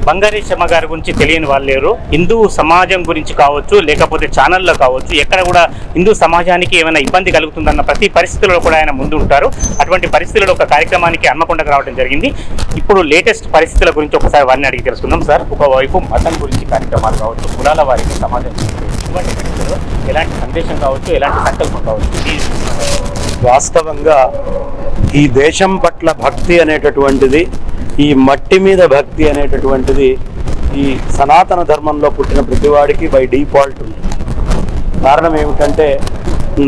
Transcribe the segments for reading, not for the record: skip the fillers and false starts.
బంగారీ శర్మ గారి గురించి తెలియని వాళ్ళు లేరు. హిందూ సమాజం గురించి కావచ్చు, లేకపోతే ఛానల్లో కావచ్చు, ఎక్కడ కూడా హిందూ సమాజానికి ఏమైనా ఇబ్బంది కలుగుతుందన్న ప్రతి పరిస్థితుల్లో కూడా ఆయన ముందు ఉంటారు. అటువంటి పరిస్థితుల్లో ఒక కార్యక్రమానికి హన్మకొండకు రావడం జరిగింది. ఇప్పుడు లేటెస్ట్ పరిస్థితుల గురించి ఒకసారి వారిని అడిగి తెలుసుకుందాం. సార్, ఒకవైపు మతం గురించి కార్యక్రమాలు కావచ్చు, కులాల వారికి సమాజం ఇటువంటి పరిస్థితుల్లో ఎలాంటి సందేశం కావచ్చు, ఎలాంటి సంకల్పం కావచ్చు? వాస్తవంగా ఈ దేశం పట్ల భక్తి అనేటటువంటిది, ఈ మట్టి మీద భక్తి అనేటటువంటిది ఈ సనాతన ధర్మంలో పుట్టిన ప్రతివాడికి బై డిఫాల్ట్ ఉంది. కారణం ఏమిటంటే,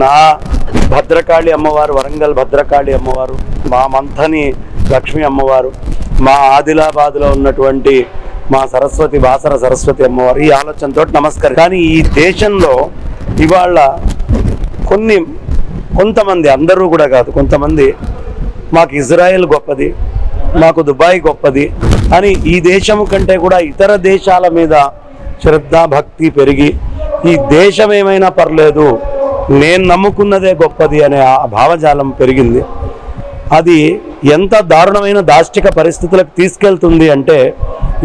నా భద్రకాళి అమ్మవారు, వరంగల్ భద్రకాళి అమ్మవారు, మా మంథని లక్ష్మీ అమ్మవారు, మా ఆదిలాబాద్లో ఉన్నటువంటి మా సరస్వతి బాసర సరస్వతి అమ్మవారు, ఈ ఆలోచనతో నమస్కారం. కానీ ఈ దేశంలో ఇవాళ కొంతమంది, అందరూ కూడా కాదు, కొంతమంది మాకు ఇజ్రాయెల్ గొప్పది, మాకు దుబాయ్ గొప్పది అని ఈ దేశం కంటే కూడా ఇతర దేశాల మీద శ్రద్ధ భక్తి పెరిగి ఈ దేశం ఏమైనా పర్లేదు, నేను నమ్ముకున్నదే గొప్పది అనే ఆ భావజాలం పెరిగింది. అది ఎంత దారుణమైన దాష్టిక పరిస్థితులకు తీసుకెళ్తుంది అంటే,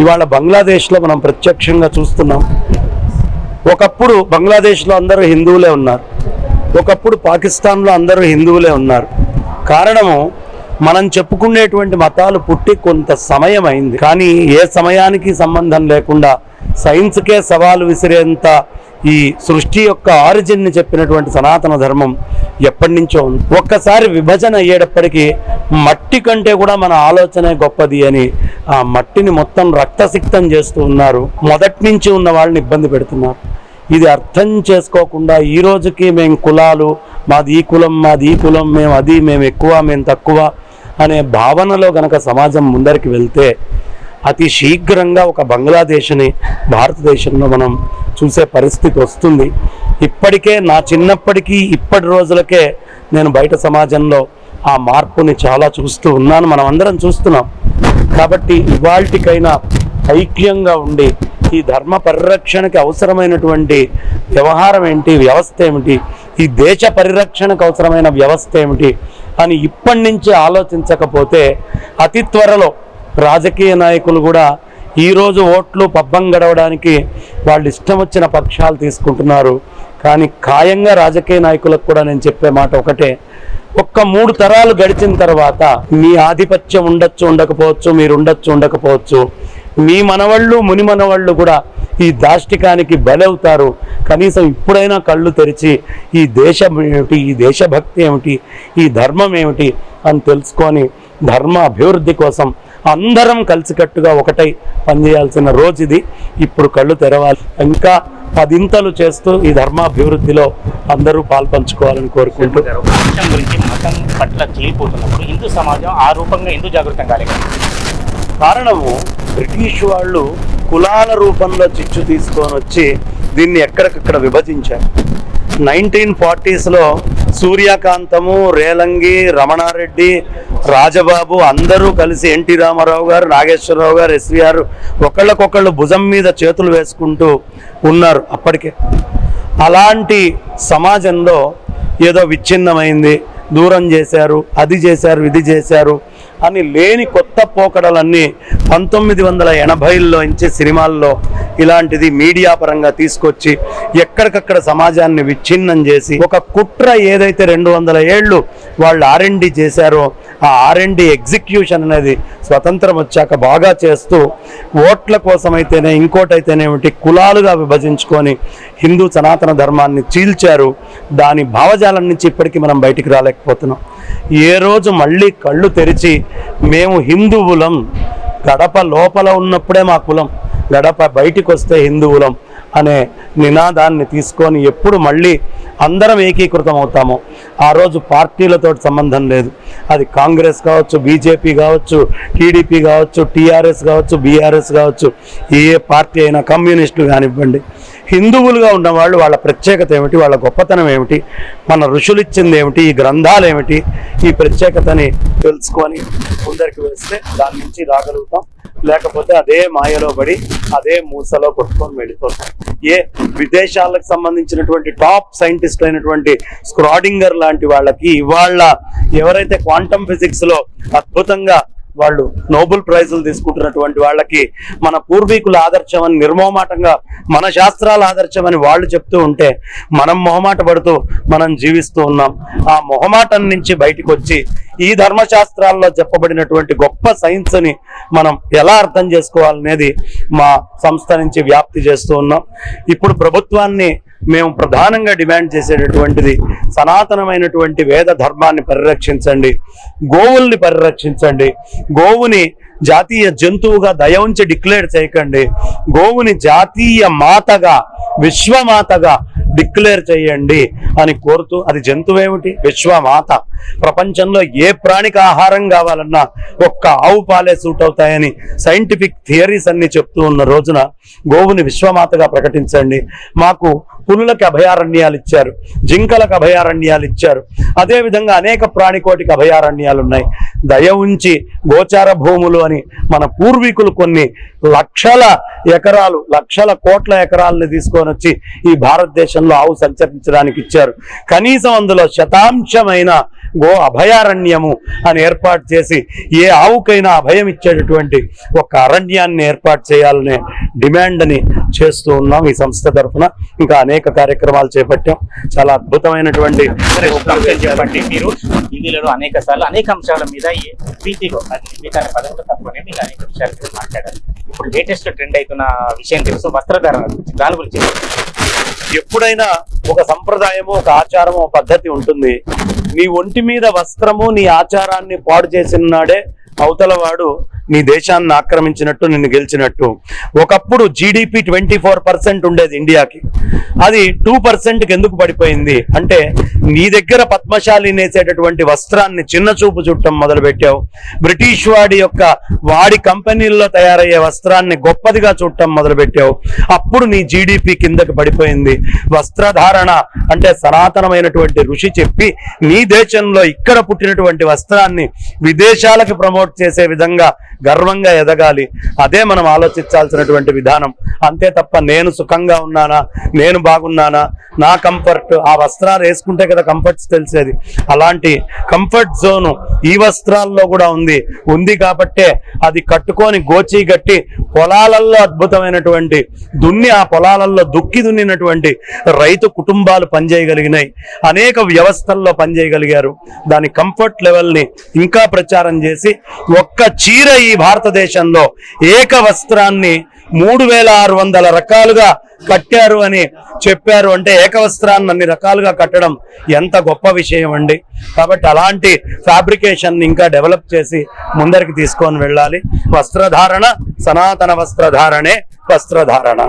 ఇవాళ బంగ్లాదేశ్లో మనం ప్రత్యక్షంగా చూస్తున్నాం. ఒకప్పుడు బంగ్లాదేశ్లో అందరూ హిందువులే ఉన్నారు, ఒకప్పుడు పాకిస్తాన్లో అందరూ హిందువులే ఉన్నారు. కారణము, మనం చెప్పుకునేటువంటి మతాలు పుట్టి కొంత సమయం అయింది, కానీ ఏ సమయానికి సంబంధం లేకుండా సైన్స్కే సవాలు విసిరేంత ఈ సృష్టి యొక్క ఆరిజిన్ని చెప్పినటువంటి సనాతన ధర్మం ఎప్పటి నుంచో ఉంది. ఒక్కసారి విభజన అయ్యేటప్పటికీ మట్టి కంటే కూడా మన ఆలోచనే గొప్పది అని ఆ మట్టిని మొత్తం రక్తసిక్తం చేస్తూ ఉన్నారు. మొదటి నుంచి ఉన్న వాళ్ళని ఇబ్బంది పెడుతున్నారు. ఇది అర్థం చేసుకోకుండా ఈ రోజుకి మేము కులాలు, మాది ఈ కులం, మాది ఈ కులం, మేము అది, మేము ఎక్కువ, మేము తక్కువ అనే భావనలో గనక సమాజం ముందరికి వెళ్తే అతి శీఘ్రంగా ఒక బంగ్లాదేశ్ని భారతదేశంలో మనం చూసే పరిస్థితి వస్తుంది. ఇప్పటికే నా చిన్నప్పటికీ ఇప్పటి రోజులకే నేను బయట సమాజంలో ఆ మార్పుని చాలా చూస్తూ ఉన్నాను, మనం అందరం చూస్తున్నాం. కాబట్టి ఇవాల్టికైనా ఐక్యంగా ఉండి ఈ ధర్మ పరిరక్షణకి అవసరమైనటువంటి వ్యవహారం ఏంటి, వ్యవస్థ ఏమిటి, ఈ దేశ పరిరక్షణకు అవసరమైన వ్యవస్థ ఏమిటి అని ఇప్పటి నుంచి ఆలోచించకపోతే అతి త్వరలో రాజకీయ నాయకులు కూడా ఈరోజు ఓట్లు పబ్బం గడవడానికి వాళ్ళు ఇష్టం వచ్చిన పక్షాలు తీసుకుంటున్నారు. కానీ ఖాయంగా రాజకీయ నాయకులకు కూడా నేను చెప్పే మాట ఒకటే, ఒక్క 3 తరాలు గడిచిన తర్వాత మీ ఆధిపత్యం ఉండొచ్చు, ఉండకపోవచ్చు, మీరు ఉండొచ్చు, ఉండకపోవచ్చు, మీ మనవాళ్ళు ముని మనవాళ్ళు కూడా ఈ దాష్టికానికి బలవుతారు. కనీసం ఇప్పుడైనా కళ్ళు తెరిచి ఈ దేశం ఏమిటి, ఈ దేశభక్తి ఏమిటి, ఈ ధర్మం ఏమిటి అని తెలుసుకొని ధర్మ అభివృద్ధి కోసం అందరం కలిసికట్టుగా ఒకటై పనిచేయాల్సిన రోజు ఇది. ఇప్పుడు కళ్ళు తెరవాలి, ఇంకా 10 చేస్తూ ఈ ధర్మాభివృద్ధిలో అందరూ పాల్పంచుకోవాలని కోరుకుంటూ. గురించి మతం పట్ల చేయిపోతున్నప్పుడు హిందూ సమాజం ఆ రూపంగా ఎందుకు జాగృతం కాలేదు? కారణము, బ్రిటిష్ వాళ్ళు కులాల రూపంలో చిచ్చు తీసుకొని వచ్చి దీన్ని ఎక్కడికక్కడ విభజించారు. 1940sలో సూర్యకాంతము, రేలంగి, రమణారెడ్డి, రాజబాబు అందరూ కలిసి ఎన్టీ రామారావు గారు, నాగేశ్వరరావు గారు, ఎస్వీఆర్ ఒకళ్ళకొకళ్ళు భుజం మీద చేతులు వేసుకుంటూ ఉన్నారు. అప్పటికే అలాంటి సమాజంలో ఏదో విచ్ఛిన్నమైంది, దూరం చేశారు, అది చేశారు, ఇది చేశారు అని లేని కొత్త పోకడలన్నీ 1980ల్లో సినిమాల్లో ఇలాంటిది మీడియా పరంగా తీసుకొచ్చి ఎక్కడికక్కడ సమాజాన్ని విచ్ఛిన్నం చేసి ఒక కుట్ర ఏదైతే 200 ఏళ్ళు వాళ్ళు R&D చేశారో ఆ R&D ఎగ్జిక్యూషన్ అనేది స్వతంత్రం వచ్చాక బాగా చేస్తూ ఓట్ల కోసమైతేనే ఇంకోటైతేనేమిటి కులాలుగా విభజించుకొని హిందూ సనాతన ధర్మాన్ని చీల్చారు. దాని భావజాలం నుంచి ఇప్పటికీ మనం బయటికి రాలేకపోతున్నాం. ఏ రోజు మళ్ళీ కళ్ళు తెరిచి మేము హిందువులం, గడప లోపల ఉన్నప్పుడే మా కులం, గడప బయటికి వస్తే హిందువులం అనే నినాదాన్ని తీసుకొని ఎప్పుడు మళ్ళీ అందరం ఏకీకృతం అవుతామో ఆ రోజు పార్టీలతో సంబంధం లేదు. అది కాంగ్రెస్ కావచ్చు, బీజేపీ కావచ్చు, టీడీపీ కావచ్చు, టీఆర్ఎస్ కావచ్చు, బీఆర్ఎస్ కావచ్చు, ఏ పార్టీ అయినా, కమ్యూనిస్టులు కానివ్వండి, హిందువులుగా ఉన్నవాళ్ళు వాళ్ళ ప్రత్యేకత ఏమిటి, వాళ్ళ గొప్పతనం ఏమిటి, మన ఋషులు ఇచ్చింది ఏమిటి, ఈ గ్రంథాలు ఏమిటి, ఈ ప్రత్యేకతని తెలుసుకొని ముందరికి వేస్తే దాని నుంచి రాగలుగుతాం. లేకపోతే అదే మాయలో పడి అదే మూసలో కొట్టుకొని వెళ్ళిపోతాం. ఏ విదేశాలకు సంబంధించినటువంటి టాప్ సైంటిస్ట్ అయినటువంటి స్క్రాడింగర్ లాంటి వాళ్ళకి ఇవాళ ఎవరైతే క్వాంటమ్ ఫిజిక్స్ లో అద్భుతంగా వాళ్ళు నోబెల్ ప్రైజులు తీసుకుంటున్నటువంటి వాళ్ళకి మన పూర్వీకుల ఆదర్శం అని నిర్మోహమాటంగా మన శాస్త్రాల ఆదర్శం అని వాళ్ళు చెప్తూ ఉంటే మనం మొహమాట పడుతూ మనం జీవిస్తూ ఉన్నాం. ఆ మొహమాటం నుంచి బయటికి వచ్చి ఈ ధర్మశాస్త్రాల్లో చెప్పబడినటువంటి గొప్ప సైన్స్ని మనం ఎలా అర్థం చేసుకోవాలనేది మా సంస్థ నుంచి వ్యాప్తి చేస్తూ ఉన్నాం. ఇప్పుడు ప్రభుత్వాన్ని మేము ప్రధానంగా డిమాండ్ చేసేటటువంటిది సనాతనమైనటువంటి వేద ధర్మాన్ని పరిరక్షించండి, గోవుల్ని పరిరక్షించండి, గోవుని జాతీయ జంతువుగా దయ ఉంచి డిక్లేర్ చేయకండి, గోవుని జాతీయ మాతగా విశ్వమాతగా డిక్లేర్ చేయండి అని కోరుతూ, అది జంతువేమిటి, విశ్వమాత. ప్రపంచంలో ఏ ప్రాణికి ఆహారం కావాలన్నా ఒక్క ఆవు పాలే సూట్ అవుతాయని సైంటిఫిక్ థియరీస్ అన్ని చెప్తూ ఉన్న రోజున గోవుని విశ్వమాతగా ప్రకటించండి. మాకు పులులకు అభయారణ్యాలు ఇచ్చారు, జింకలకు అభయారణ్యాలు ఇచ్చారు, అదేవిధంగా అనేక ప్రాణికోటికి అభయారణ్యాలు ఉన్నాయి. దయ ఉంచి గోచార భూములు అని మన పూర్వీకులు కొన్ని లక్షల ఎకరాలు, లక్షల కోట్ల ఎకరాలని తీసుకొని వచ్చి ఈ భారతదేశంలో ఆవు సంచరించడానికి ఇచ్చారు. కనీసం అందులో శతాంశమైన గో అభయారణ్యము అని ఏర్పాటు చేసి ఏ ఆవుకైనా అభయం ఇచ్చేటటువంటి ఒక అరణ్యాన్ని ఏర్పాటు చేయాలనే డిమాండ్ని చేస్తూ ఉన్నాం ఈ సంస్థ తరఫున. ఇంకా అనేక కార్యక్రమాలు చేపట్టాం. చాలా అద్భుతమైనటువంటి చెప్పండి. మీరు హిందీలో అనేక సార్లు అనేక అంశాల మీద ప్రీతిగా పదంతో తప్పనే మీకు అనేక విషయాల మీద మాట్లాడారు. ఇప్పుడు లేటెస్ట్ ట్రెండ్ అవుతున్న విషయం తెలుసు, వస్త్రధారణ గురించి. దాని గురించి ఎప్పుడైనా ఒక సంప్రదాయము, ఒక ఆచారము, పద్ధతి ఉంటుంది. నీ ఒంటి మీద వస్త్రము నీ ఆచారాన్ని పాడు చేసిన నాడే అవతల వాడు నీ దేశాన్ని ఆక్రమించినట్టు, నిన్ను గెలిచినట్టు. ఒకప్పుడు జీడిపి 24% ఉండేది ఇండియాకి, అది 2%కి ఎందుకు పడిపోయింది అంటే నీ దగ్గర పద్మశాలి నేసేటటువంటి వస్త్రాన్ని చిన్న చూపు చుట్టం మొదలుపెట్టావు. బ్రిటిష్ వాడి కంపెనీల్లో తయారయ్యే వస్త్రాన్ని గొప్పదిగా చూడటం మొదలుపెట్టావు. అప్పుడు నీ జీడిపి కిందకి పడిపోయింది. వస్త్రధారణ అంటే సనాతనమైనటువంటి ఋషి చెప్పి నీ దేశంలో ఇక్కడ పుట్టినటువంటి వస్త్రాన్ని విదేశాలకు ప్రమోట్ చేసే విధంగా గర్వంగా ఎదగాలి. అదే మనం ఆలోచించాల్సినటువంటి విధానం. అంతే తప్ప నేను సుఖంగా ఉన్నానా, నేను బాగున్నానా, నా కంఫర్ట్, ఆ వస్త్రాలు వేసుకుంటే కదా కంఫర్ట్స్ తెలిసేది. అలాంటి కంఫర్ట్ జోను ఈ వస్త్రాల్లో కూడా ఉంది కాబట్టే అది కట్టుకొని గోచి గట్టి పొలాలలో అద్భుతమైనటువంటి ఆ పొలాలలో దున్నినటువంటి రైతు కుటుంబాలు పనిచేయగలిగినాయి. అనేక వ్యవస్థల్లో పనిచేయగలిగారు. దాని కంఫర్ట్ లెవెల్ని ఇంకా ప్రచారం చేసి ఒక్క చీర ఈ భారతదేశంలో ఏక వస్త్రాన్ని 3600 రకాలుగా కట్టారు అని చెప్పారు. అంటే ఏకవస్త్రాన్ని అన్ని రకాలుగా కట్టడం ఎంత గొప్ప విషయం అండి. కాబట్టి అలాంటి ఫ్యాబ్రికేషన్ ఇంకా డెవలప్ చేసి ముందరికి తీసుకొని వెళ్ళాలి. వస్త్రధారణ, సనాతన వస్త్రధారణే వస్త్రధారణ.